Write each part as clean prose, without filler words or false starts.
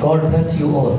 God bless you all।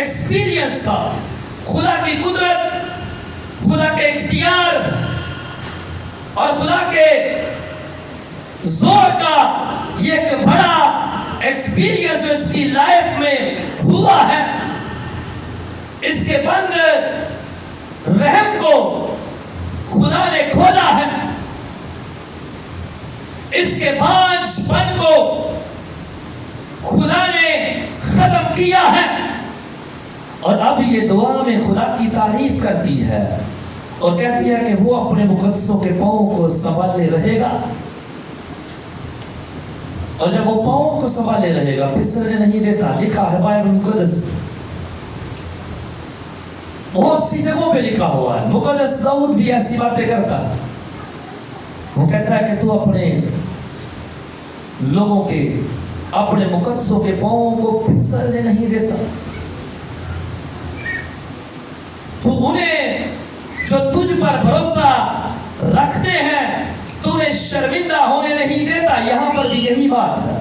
Experience تھا. خدا کی قدرت, خدا کے اختیار اور خدا کے زور کا یہ ایک بڑا ایکسپیرینس جو اس کی لائف میں ہوا ہے. اس کے بند رحم کو خدا نے کھولا ہے, اس کے 5 بند کو خدا نے ختم کیا ہے. اور اب یہ دعا میں خدا کی تعریف کرتی ہے اور کہتی ہے کہ وہ اپنے مقدسوں کے پاؤں کو سنبھالے رہے گا. اور جب وہ پاؤں کو سنبھالے رہے گا, پھسلنے نہیں دیتا. لکھا ہے بائبل مقدس, بہت سی جگہوں پہ لکھا ہوا ہے. مقدس داؤد بھی ایسی باتیں کرتا ہے. وہ کہتا ہے کہ تو اپنے لوگوں کے, اپنے مقدسوں کے پاؤں کو پھسلنے نہیں دیتا. تو انہیں جو تجھ پر بھروسہ رکھتے ہیں تو انہیں شرمندہ ہونے نہیں دیتا. یہاں پر بھی یہی بات ہے.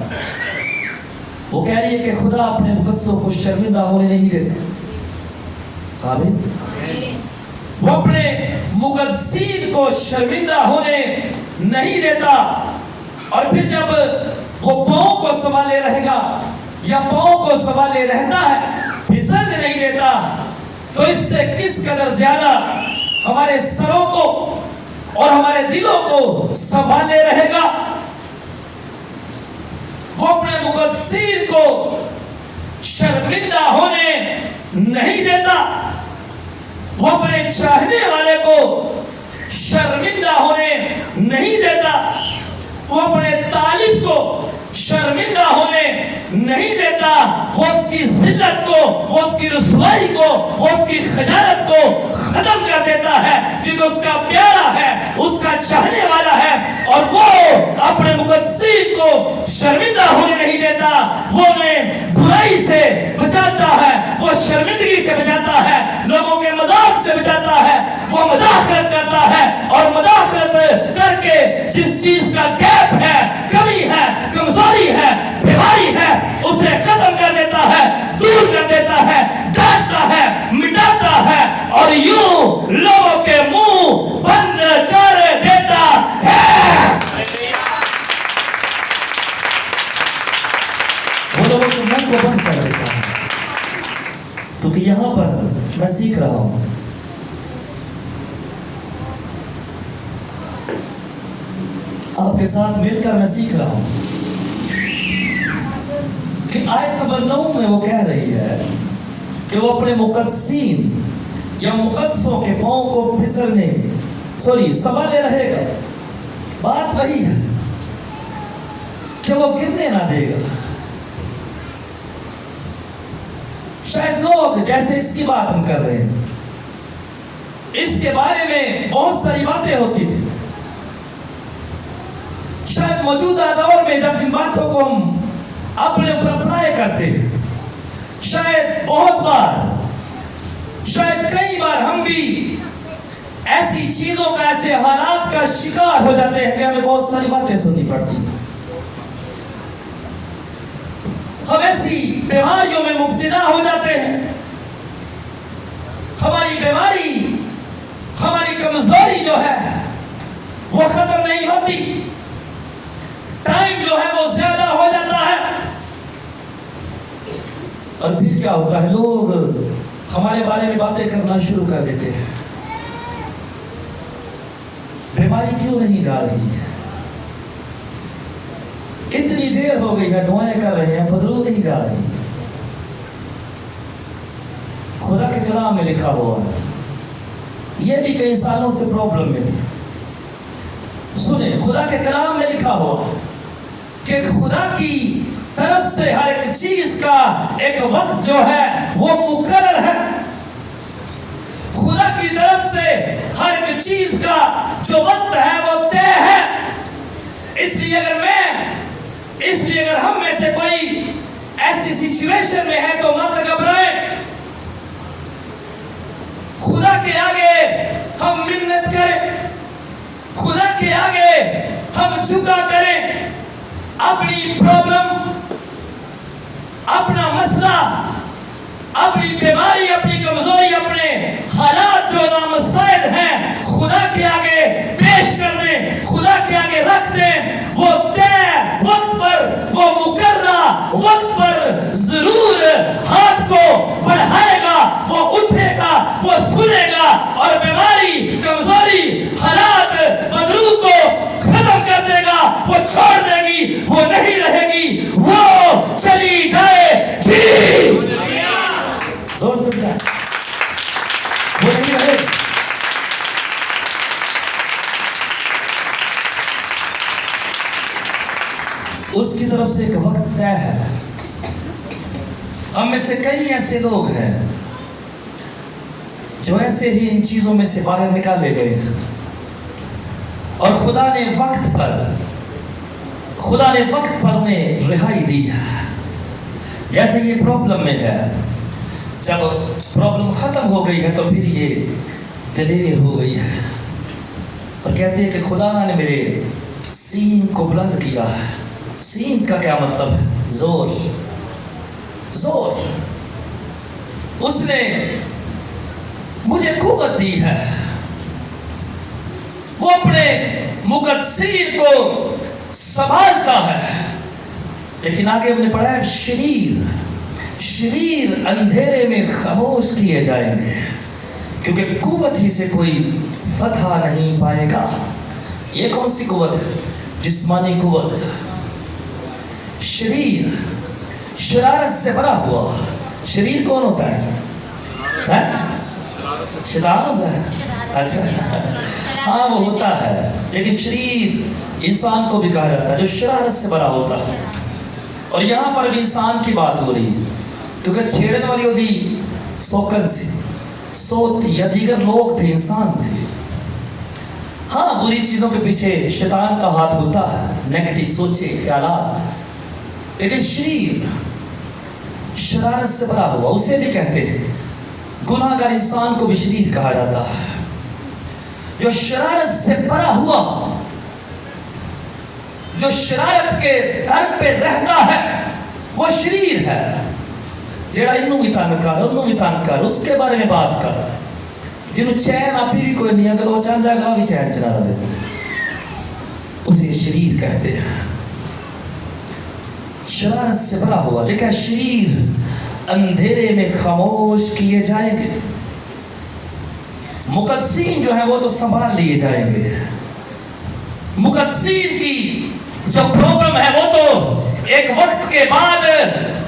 وہ کہہ رہی ہے کہ خدا اپنے مقدسوں کو شرمندہ ہونے نہیں دیتا. آمین. وہ اپنے مقدسین کو شرمندہ ہونے نہیں دیتا. اور پھر جب وہ پاؤں کو سنبھالے رہے گا یا پاؤں کو سنبھالے رہتا ہے, پھسلنے نہیں دیتا, تو اس سے کس قدر زیادہ ہمارے سروں کو اور ہمارے دلوں کو سنبھالے رہے گا. وہ اپنے مقدسین کو شرمندہ ہونے نہیں دیتا. وہ اپنے چاہنے والے کو شرمندہ ہونے نہیں دیتا. وہ اپنے طالب کو شرمندہ ہونے نہیں دیتا. وہ اس کی ذلت کو, وہ اس کی رسوائی کو, وہ اس کی خجالت کو ختم کر دیتا ہے, کیونکہ اس کا پیارا ہے, اس کا چاہنے والا ہے. اور وہ اپنے مقدسین کو شرمندہ ہونے نہیں دیتا. وہ انہیں برائی سے بچاتا ہے, وہ شرمندگی سے بچاتا ہے, لوگوں کے مذاق سے بچاتا ہے. وہ مداخلت کرتا ہے اور مداخلت کر کے جس چیز کا گیپ ہے, کمی ہے, کمزوری ہے, بیماری ہے, اسے ختم کر دیتا ہے, دور کر دیتا ہے, ڈانٹتا ہے, مٹاتا ہے, اور یوں لوگوں کے منہ بند کر دیتا ہے. وہ لوگوں کے منہ کو بند کر دیتا ہے. کیونکہ یہاں پر میں سیکھ رہا ہوں, آپ کے ساتھ مل کر میں سیکھ رہا ہوں کہ آیت نمبر 9 میں وہ کہہ رہی ہے کہ وہ اپنے مقدسین یا مقدسوں کے پاؤں کو پھسلنے سنبھالے رہے گا. بات وہی ہے کہ وہ گرنے نہ دے گا. شاید لوگ جیسے اس کی بات ہم کر رہے ہیں, اس کے بارے میں بہت ساری باتیں ہوتی تھی. شاید موجودہ دور میں جب ان باتوں کو ہم اپنے اوپر اپلائے کرتے ہیں, شاید بہت بار, شاید کئی بار ہم بھی ایسی چیزوں کا, ایسے حالات کا شکار ہو جاتے ہیں کہ ہمیں بہت ساری باتیں سننی پڑتی ہیں. ہم ایسی بیماریوں میں مبتلا ہو جاتے ہیں. ہماری بیماری, ہماری کمزوری جو ہے وہ ختم نہیں ہوتی. ٹائم جو ہے وہ زیادہ ہو جاتا ہے. اور پھر کیا ہوتا ہے, لوگ ہمارے بارے میں باتیں کرنا شروع کر دیتے ہیں. بیماری کیوں نہیں جا رہی ہے, اتنی دیر ہو گئی ہے, دعائیں کر رہے ہیں, بدلو نہیں جا رہی. خدا کے کلام میں لکھا ہوا ہے, یہ بھی کئی سالوں سے پرابلم میں تھی. سنیں, خدا کے کلام میں لکھا ہوا کہ خدا کی طرف سے ہر ایک چیز کا ایک وقت جو ہے وہ مقرر ہے. خدا کی طرف سے ہر ایک چیز کا جو وقت ہے وہ طے ہے. اس لیے اگر ہم میں سے کوئی ایسی سچویشن میں ہے تو مت گھبرائیں. خدا کے آگے ہم منت کریں, خدا کے آگے ہم جھکا کریں. اپنی پرابلم, اپنا مسئلہ, اپنی بیماری وقت پر ضرور ہاتھ کو بڑھائے گا، وہ اٹھے گا، وہ سنے گا اور بیماری، کمزوری، حالات، مدروح کو ختم کر دے گا، وہ چھوڑ دے گی، وہ نہیں رہے گی، وہ چلی جائے گی۔ زور سے بجائے، وہ نہیں رہے گی۔ اس کی طرف سے ایک وقت طے ہے۔ ہم میں سے کئی ایسے لوگ ہیں جو ایسے ہی ان چیزوں میں سے باہر نکالے گئے ہیں، اور خدا نے وقت پر انہیں رہائی دی ہے۔ جیسے یہ پرابلم میں ہے، جب پرابلم ختم ہو گئی ہے تو پھر یہ دلیر ہو گئی ہے، اور کہتے ہیں کہ خدا نے میرے سین کو بلند کیا ہے۔ سین کا کیا مطلب ہے؟ زور۔ اس نے مجھے قوت دی ہے۔ وہ اپنے مقدسین کو سنبھالتا ہے، لیکن آگے ہم نے پڑھا ہے شریر اندھیرے میں خاموش کیے جائیں گے، کیونکہ قوت ہی سے کوئی فتح نہیں پائے گا۔ یہ کون سی قوت ہے؟ جسمانی قوت۔ شرارت سے بھرا ہوا۔ شریر کون ہوتا ہے؟ شیطان ہوتا ہے؟ اچھا، ہاں وہ ہوتا ہے، لیکن شریر انسان کو بھی کہا جاتا ہے جو شرارت سے بھرا ہوتا ہے۔ اور یہاں پر بھی انسان کی بات ہو رہی ہے، کیونکہ چھیڑنے والی ہوتی سوکن سی سوت تھی، یا دیگر لوگ تھے، انسان تھے۔ ہاں، بری چیزوں کے پیچھے شیطان کا ہاتھ ہوتا ہے، نیگیٹو سوچے، خیالات، لیکن شرارت سے بھرا ہوا، اسے بھی کہتے ہیں گناہ گار انسان کو بھی شریر کہا جاتا ہے۔ جو شرارت سے بھرا ہوا، جو شرارت کے در پہ رہتا ہے، وہ شریر ہے۔ جڑا انہوں بھی تنگ کر، انہوں بھی تنگ کر، اس کے بارے میں بات کر۔ جنہوں چین آپ بھی کوئی نہیں، اگر وہ چاہتا ہے بھی چین چلا رہے، اسے شریر کہتے ہیں۔ شرارت سے بھرا ہوا، لیکن شریر اندھیرے میں خاموش کیے جائیں گے۔ مقدسین جو ہیں وہ تو سنبھال لیے جائیں گے۔ مقدسین کی جو پرابلم ہے وہ تو ایک وقت کے بعد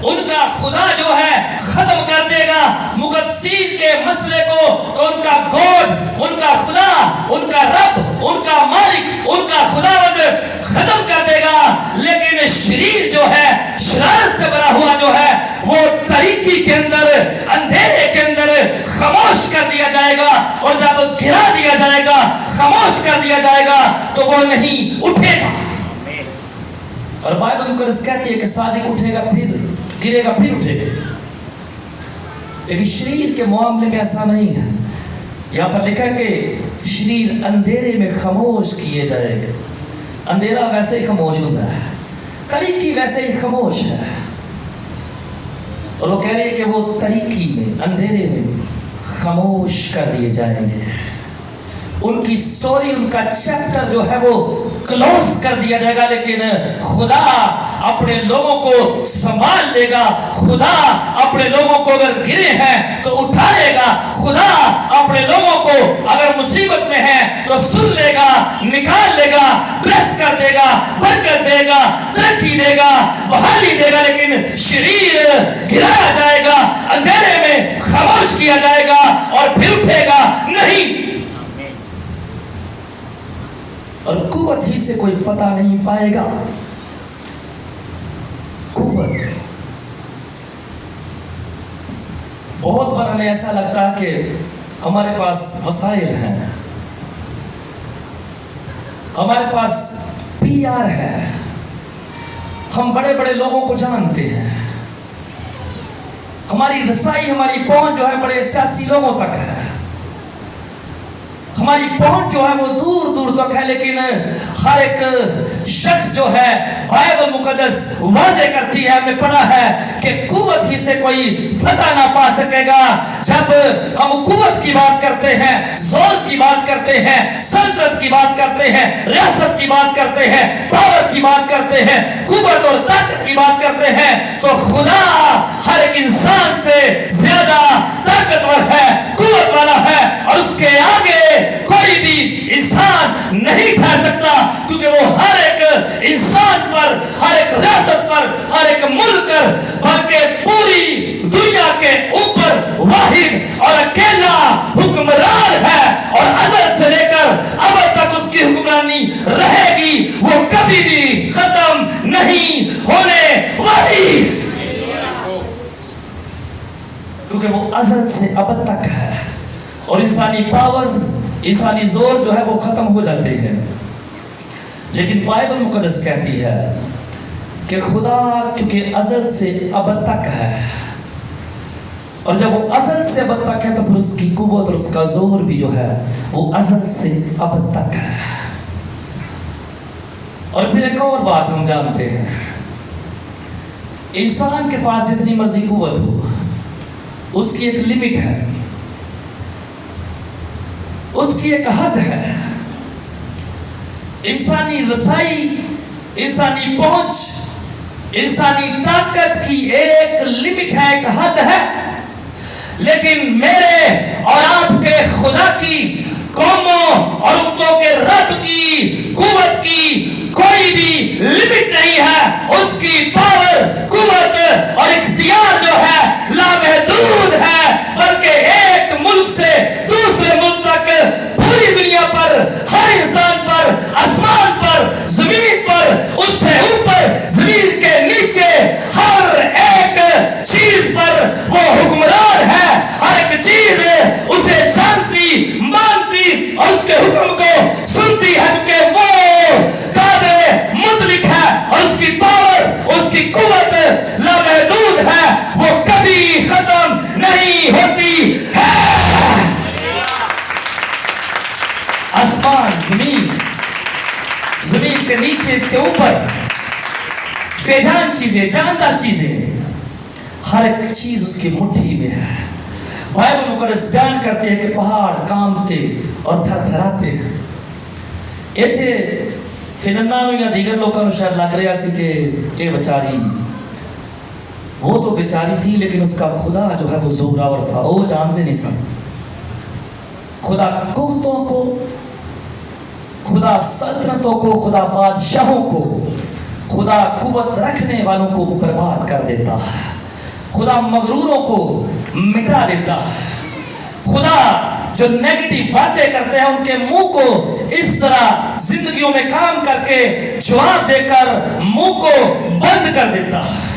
ان کا خدا جو ہے ختم کر دے گا۔ مقدسین کے مسئلے کو تو ان کا گوڈ، ان کا خدا، ان کا رب، ان کا مالک، ان کا خداوند ختم کر دے گا، لیکن شریر جو ہے، شرارت سے بھرا ہوا جو ہے، وہ تاریکی کے اندر، اندھیرے کے اندر خاموش کر دیا جائے گا، اور جب گرا دیا جائے گا، خاموش کر دیا جائے گا، تو وہ نہیں اٹھے گا۔ اور بائبل مقدس کہتی ہے کہ صادق اٹھے گا، پھر گرے گا، پھر اٹھے گا۔ لیکن شریر کے معاملے میں ایسا نہیں ہے۔ یہاں پر لکھا ہے کہ شریر اندھیرے میں خاموش کیے جائے گا۔ اندھیرا ویسے ہی خاموش ہوتا ہے، تاریکی ویسے ہی خاموش ہے، اور وہ کہہ رہے ہیں کہ وہ تاریکی میں، اندھیرے میں خاموش کر دیے جائیں گے۔ ان کی سٹوری، ان کا چیپٹر جو ہے وہ کلوز کر دیا جائے گا، لیکن خدا اپنے لوگوں کو سنبھال لے گا۔ خدا اپنے لوگوں کو اگر گرے ہیں تو اٹھا لے گا۔ خدا اپنے لوگوں کو اگر مصیبت میں ہے تو سن لے گا، نکال لے گا، بلیس کر دے گا، برکت دے گا، ترقی دے گا، بحالی دے گا۔ لیکن شریر گرایا جائے گا، اندھیرے میں خاموش کیا جائے گا، اور پھر اٹھے گا نہیں۔ اور قوت ہی سے کوئی فتح نہیں پائے گا۔ قوت، بہت بار ہمیں ایسا لگتا ہے کہ ہمارے پاس وسائل ہیں، ہمارے پاس پی آر ہے، ہم بڑے بڑے لوگوں کو جانتے ہیں، ہماری رسائی، ہماری پہنچ جو ہے بڑے سیاسی لوگوں تک ہے، ہماری پہنچ جو ہے وہ دور دور تک ہے، لیکن ہر ایک شخص جو ہے بائبل مقدس واضح کرتی ہے، ہم نے پڑھا ہے کہ قوت ہی سے کوئی فتح نہ پا سکے۔ کرے گا جب ہم قوت کی بات کرتے ہیں, زور کی بات کرتے ہیں, سلطنت کی بات کرتے ہیں, ریاست کی بات کرتے ہیں, پاور کی بات کرتے ہیں, قوت اور طاقت کی بات کرتے ہیں, تو خدا ہر ایک انسان سے زیادہ طاقتور ہے, قوت والا ہے, اور اس کے آگے کوئی بھی انسان نہیں ٹھہر سکتا, کیونکہ وہ ہر ایک انسان پر, ہر ایک ریاست پر, ہر ایک ملک پر, بلکہ پوری دنیا کے اوپر واحد اور اکیلا حکمران ہے, اور ازل سے لے کر ابد تک اس کی حکمرانی رہے گی, وہ کبھی بھی ختم نہیں ہونے والی, کیونکہ وہ ازل سے ابد تک ہے. اور انسانی پاور, انسانی زور جو ہے وہ ختم ہو جاتے ہیں, لیکن بائبل مقدس کہتی ہے کہ خدا کیونکہ ازل سے ابد تک ہے, اور جب وہ ازل سے ابد تک ہے تو پھر اس کی قوت اور اس کا زور بھی جو ہے وہ ازل سے ابد تک ہے. اور پھر ایک اور بات ہم جانتے ہیں, انسان کے پاس جتنی مرضی قوت ہو اس کی ایک لمٹ ہے, اس کی ایک حد ہے. انسانی رسائی, انسانی پہنچ, انسانی طاقت کی ایک لمٹ ہے, ایک حد ہے, لیکن میرے اور آپ کے خدا کی قوموں اور امتوں کے رب کی قوت کی کوئی بھی لمٹ نہیں ہے. اس کی پاور, قوت اور اختیار جو ہے لامحدود ہے, بلکہ ایک ملک سے دوسرے ملک تک پوری دنیا پر, ہر انسان پر, آسمان پر, زمین پر, اس سے اوپر, زمین کے نیچے, ہر ایک چیز پر وہ حکمران ہے. ہر ایک چیز اسے جانتی, مانتی اور اس کے حکم کو سنتی ہے, کیونکہ وہ قادر مطلق ہے, اور اس کی پاور, اس کی قوت لامحدود ہے, وہ کبھی ختم نہیں ہوتی ہے. آسمان, زمین, زمین کے نیچے, اس کے اوپر, بے جان چیزیں, جاندار چیزیں, ہر ایک چیز اس کی مٹھی میں ہے. بائبل مقدس بیان کرتے ہیں کہ پہاڑ کانپتے اور تھر تھراتے ہیں. ایتھے فننانو یا دیگر لوگوں کو شاید لگ رہا سی کہ یہ بیچاری, وہ تو بیچاری تھی لیکن اس کا خدا جو ہے وہ زوراور تھا, وہ جانتے نہیں سن. خدا قوتوں کو, خدا سلطنتوں کو, خدا بادشاہوں کو, خدا قوت رکھنے والوں کو برباد کر دیتا ہے, خدا مغروروں کو مٹا دیتا ہے. خدا جو نیگیٹو باتیں کرتے ہیں ان کے منہ کو اس طرح زندگیوں میں کام کر کے جواب دے کر منہ کو بند کر دیتا ہے.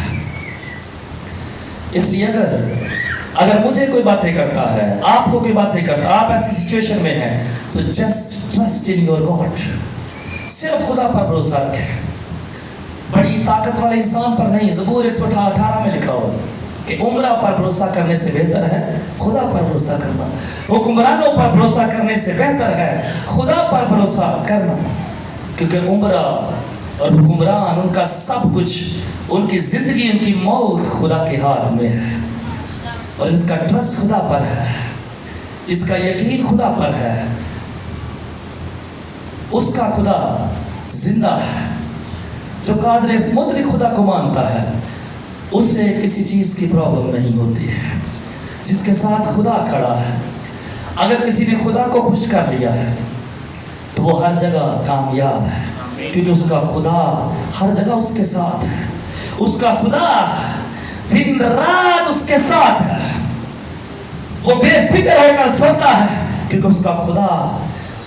اس لیے اگر مجھے کوئی باتیں کرتا ہے, آپ کو کوئی باتیں کرتا ہے, آپ ایسی سچویشن میں ہیں, تو just trust in your God, صرف خدا پر بھروسہ رکھیں. بڑی طاقت والے انسان پر نہیں. زبور 118 میں لکھا ہوا کہ عمرہ پر بھروسہ کرنے سے بہتر ہے خدا پر بھروسہ کرنا, حکمرانوں پر بھروسہ کرنے سے بہتر ہے خدا پر بھروسہ کرنا, کیونکہ عمرہ اور حکمران, ان کا سب کچھ, ان کی زندگی, ان کی موت خدا کے ہاتھ میں ہے. اور جس کا ٹرسٹ خدا پر ہے, جس کا یقین خدا پر ہے, اس کا خدا زندہ ہے. جو قادر مطلق خدا کو مانتا ہے, اس سے کسی چیز کی پرابلم نہیں ہوتی ہے. جس کے ساتھ خدا کھڑا ہے, اگر کسی نے خدا کو خوش کر لیا ہے تو وہ ہر جگہ کامیاب ہے, کیونکہ اس کا خدا ہر جگہ اس کے ساتھ ہے. اس کا خدا دن رات اس کے ساتھ ہے. وہ بے فکر ہو کر سوتا ہے, کیونکہ اس کا خدا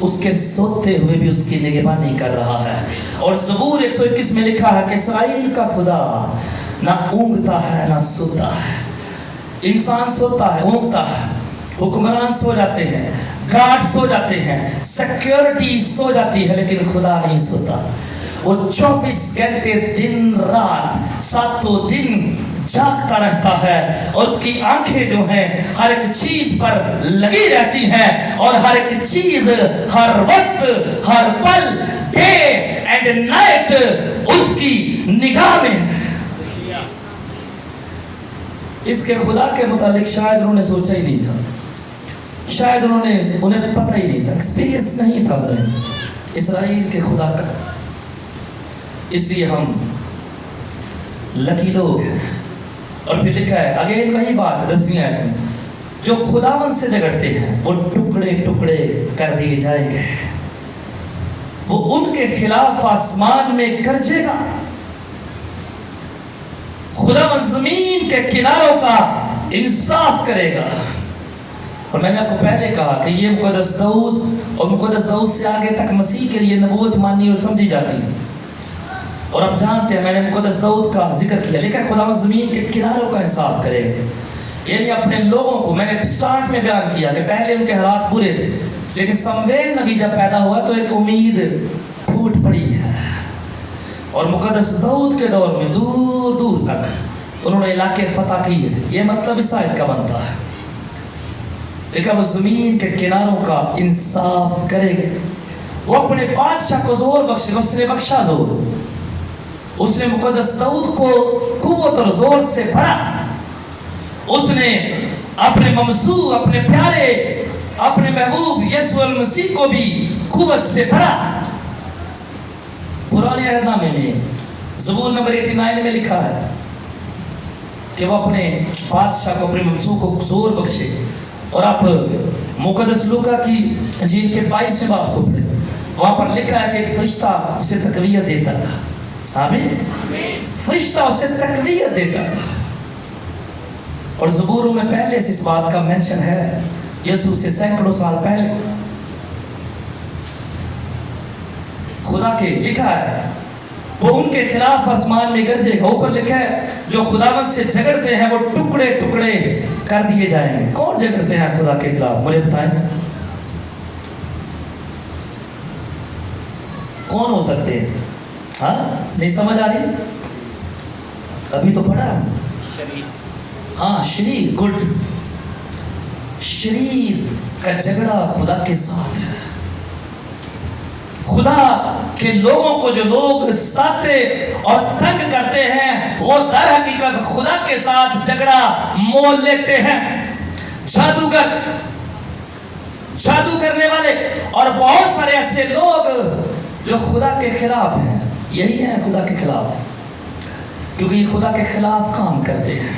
اس کے سوتے ہوئے بھی اس کی نگہبانی کر رہا ہے. اور زبور 121 میں لکھا ہے کہ اسرائیل کا خدا نہ اونگتا ہے نہ سوتا ہے. انسان سوتا ہے, اونگتا ہے, حکمران سو جاتے ہیں, گارڈ سو جاتے ہیں, سیکیورٹی سو جاتی ہے, لیکن خدا نہیں سوتا. وہ 24 گھنٹے دن رات 7 دن جاگتا رہتا ہے, اور اس کی آنکھیں جو ہیں ہر ایک چیز پر لگی رہتی ہیں, اور ہر ایک چیز, ہر وقت, ہر پل, ڈے اینڈ نائٹ اس کی نگاہ میں ہے. اس کے خدا کے متعلق شاید انہوں نے سوچا ہی نہیں تھا، شاید انہیں پتہ ہی نہیں تھا، ایکسپیرینس نہیں تھا انہیں اسرائیل کے خدا کا۔ اس لیے ہم لکی لوگ ہیں۔ اور پھر لکھا ہے اگین وہی بات 10ویں آیت میں، جو خداوند سے جھگڑتے ہیں وہ ٹکڑے ٹکڑے کر دیے جائیں گے، وہ ان کے خلاف آسمان میں گرجے گا، خداوند زمین کے کناروں کا انصاف کرے گا۔ اور میں نے آپ کو پہلے کہا کہ یہ مقدس داؤد اور مقدس داؤد سے آگے تک مسیح کے لیے نبوت مانی اور سمجھی جاتی ہے۔ اور آپ جانتے ہیں میں نے مقدس داؤد کا ذکر کیا، لیکن خداوند زمین کے کناروں کا انصاف کرے گا، یعنی اپنے لوگوں کو۔ میں نے سٹارٹ میں بیان کیا کہ پہلے ان کے حالات برے تھے، لیکن سمویل نبی جب پیدا ہوا تو ایک امید پھوٹ پڑی ہے، اور مقدس داؤد کے دور میں دور دور تک انہوں نے علاقے فتح کیے تھے۔ یہ مطلب اس آیت کا بنتا ہے، لیکن وہ زمین کے کناروں کا انصاف کرے گا۔ وہ اپنے بادشاہ کو زور بخشے گا، اس نے بخشا زور، اس نے مقدس داؤد کو قوت اور زور سے بھرا، اس نے اپنے ممسوح، اپنے پیارے، اپنے محبوب یسوع المسیح کو بھی قوت سے بھرا۔ پرانے عہد نامے میں زبور نمبر 89 میں لکھا ہے کہ وہ اپنے بادشاہ کو، اپنے ممسوح کو زور بخشے۔ اور آپ مقدس لوکا کی انجیل کے 22ویں باب کو پڑھیں، وہاں پر لکھا ہے کہ ایک فرشتہ اسے تقویت دیتا تھا۔ آمین، فرشتہ اسے تقویت دیتا تھا۔ اور زبوروں میں پہلے سے اس بات کا منشن ہے، یسوع سے سینکڑوں سال پہلے خدا کے لکھا ہے وہ ان کے خلاف آسمان میں گرجے گا۔ اوپر لکھا ہے جو خداوند سے جھگڑتے ہیں وہ ٹکڑے ٹکڑے کر دیے جائیں گے۔ کون جھگڑتے ہیں خدا کے خلاف؟ مجھے بتائیں، کون ہو سکتے ہیں؟ ہاں نہیں سمجھ آ رہی؟ ابھی تو پڑھا، ہاں شریر، گڈ، شریر کا جھگڑا خدا کے ساتھ ہے۔ خدا کے لوگوں کو جو لوگ ستاتے اور تنگ کرتے ہیں وہ در حقیقت خدا کے ساتھ جھگڑا مول لیتے ہیں۔ جادوگر، جادو کرنے والے اور بہت سارے ایسے لوگ جو خدا کے خلاف ہیں، یہی ہیں خدا کے خلاف، کیونکہ یہ خدا کے خلاف کام کرتے ہیں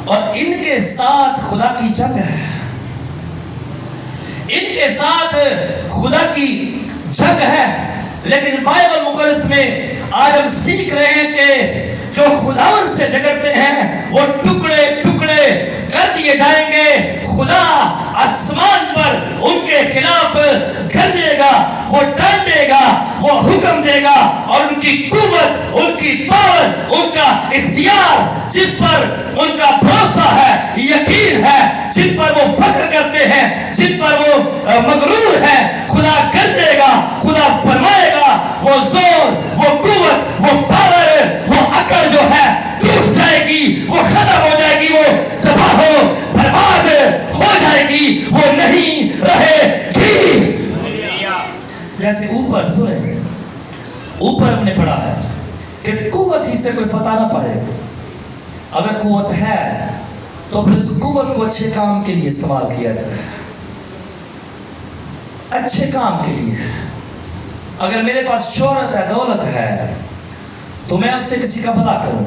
اور ان کے ساتھ خدا کی جنگ ہے، ان کے ساتھ خدا کی جنگ ہے۔ لیکن بائبل مقدس میں آج ہم سیکھ رہے ہیں کہ جو خداوند سے جھگڑتے ہیں وہ ٹکڑے ٹکڑے کر دیے جائیں گے۔ خدا آسمان پر ان کے خلاف گرجے گا، وہ ڈانٹے گا، وہ حکم دے گا، اور ان کی قوت، ان کی پاور، ان کا اختیار، جس پر ان کا بھروسہ ہے، یقین ہے، جن پر وہ فخر کرتے ہیں، جن پر وہ مغرور ہیں، خدا گرجے گا، خدا فرمائے گا، وہ زور، وہ قوت، وہ پاور، وہ عقل جو ہے ٹوٹ جائے گی، وہ ختم ہو جائے گی، وہ تباہ و برباد ہو جائے گی، وہ نہیں رہے گی۔ جیسے اوپر سنیں، اوپر ہم نے پڑھا ہے کہ قوت ہی سے کوئی فتح نہ پائے۔ اگر قوت ہے تو پھر اس قوت کو اچھے کام کے لیے استعمال کیا جائے، اچھے کام کے لیے۔ اگر میرے پاس شہرت ہے، دولت ہے، تو میں اس سے کسی کا بھلا کروں،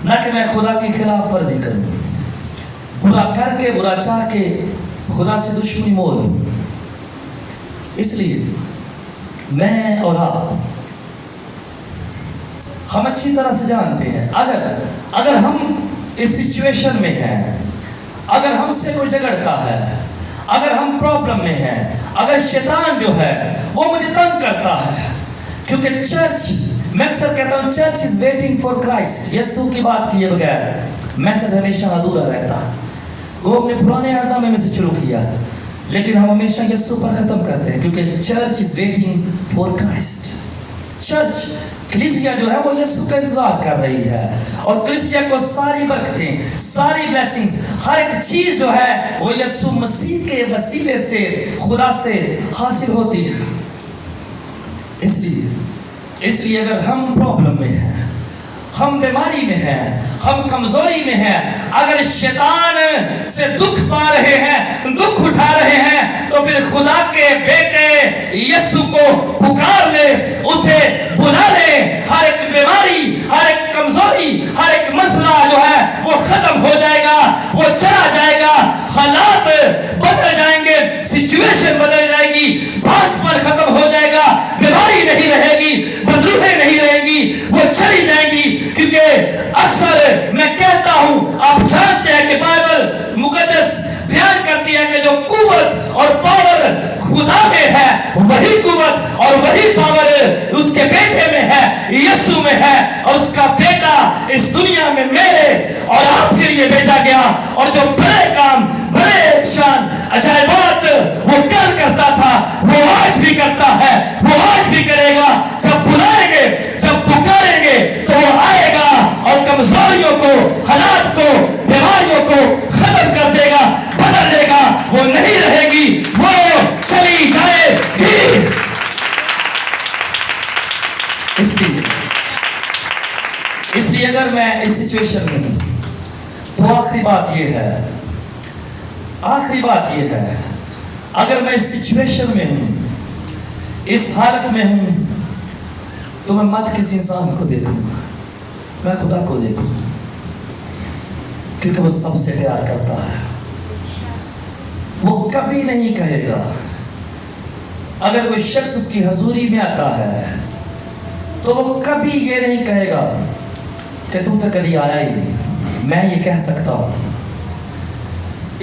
نہ کہ میں خدا کی خلاف ورزی کروں، برا کر کے، برا چاہ کے خدا سے دشمنی مول لوں۔ اس لیے میں اور آپ ہم اچھی طرح سے جانتے ہیں اگر ہم اس سچویشن میں ہیں، اگر ہم سے کوئی جھگڑتا ہے، اگر ہم پرابلم میں ہیں، اگر شیطان جو ہے وہ مجھے تنگ کرتا ہے، کیونکہ چرچ، میں اکثر کہتا ہوں church is waiting for Christ, یسوع کی بات کیے بغیر میسج ہمیشہ ادھورا رہتا ہے۔ وہ ہم نے پرانے عہد نامے میں سے شروع کیا، لیکن ہم ہمیشہ یسوع پر ختم کرتے ہیں، کیونکہ church is waiting for Christ. Church, کلیسیا جو ہے وہ یسوع کا انتظار کر رہی ہے، اور کلیسیا کو ساری برکتیں، ساری بلیسنگز، ہر ایک چیز جو ہے وہ یسوع مسیح کے وسیلے سے خدا سے حاصل ہوتی ہے۔ اس لیے اگر ہم پرابلم میں ہیں، ہم بیماری میں ہیں, ہم کمزوری میں ہیں, اگر شیطان سے دکھ پا رہے ہیں, دکھ اٹھا رہے ہیں, تو پھر خدا کے بیٹے یسوع کو پکار لے, اسے بلا لے. ہر ایک بیماری, ہر ایک کمزوری, ہر ایک مسئلہ جو ہے وہ ختم ہو جائے گا, وہ چلا جائے گا, حالات بدل جائیں گے, سچویشن بدل جائے گی, بات پر ختم ہو جائے گا, بیماری نہیں رہے گی, بدروہیں نہیں رہیں گی, وہ چلی جائیں گی. کیونکہ اکثر میں کہتا ہوں, آپ جانتے ہیں کہ بائبل مقدس بیان کرتی ہے کہ جو قوت اور پاور خدا میں ہے, وہی قوت اور وہی پاور اس کے بیٹے میں ہے, یسوع میں ہے, اور اس کا بیٹا اس دنیا میں میرے اور آپ کے لیے بھیجا گیا. اور جو بڑے کام, بڑے شان عجائبات وہ کل کرتا تھا, وہ آج بھی کرتا ہے, وہ آج بھی کرے گا. جب بلائیں گے, جب پکاریں گے تو وہ آئے گا اور کمزوریوں کو, حالات کو, بیماریوں کو ختم کر دے گا, بدل دے گا. وہ نہیں رہے گی, وہ چلی جائے گی. اس لیے اگر میں اس سچویشن میں ہوں تو آخری بات یہ ہے, اگر میں اس سچویشن میں ہوں, اس حالت میں ہوں, تو میں مت کسی انسان کو دیکھوں, میں خدا کو دیکھوں, کیونکہ وہ سب سے پیار کرتا ہے. وہ کبھی نہیں کہے گا, اگر کوئی شخص اس کی حضوری میں آتا ہے تو وہ کبھی یہ نہیں کہے گا کہ تم تو کبھی آیا ہی نہیں. میں یہ کہہ سکتا ہوں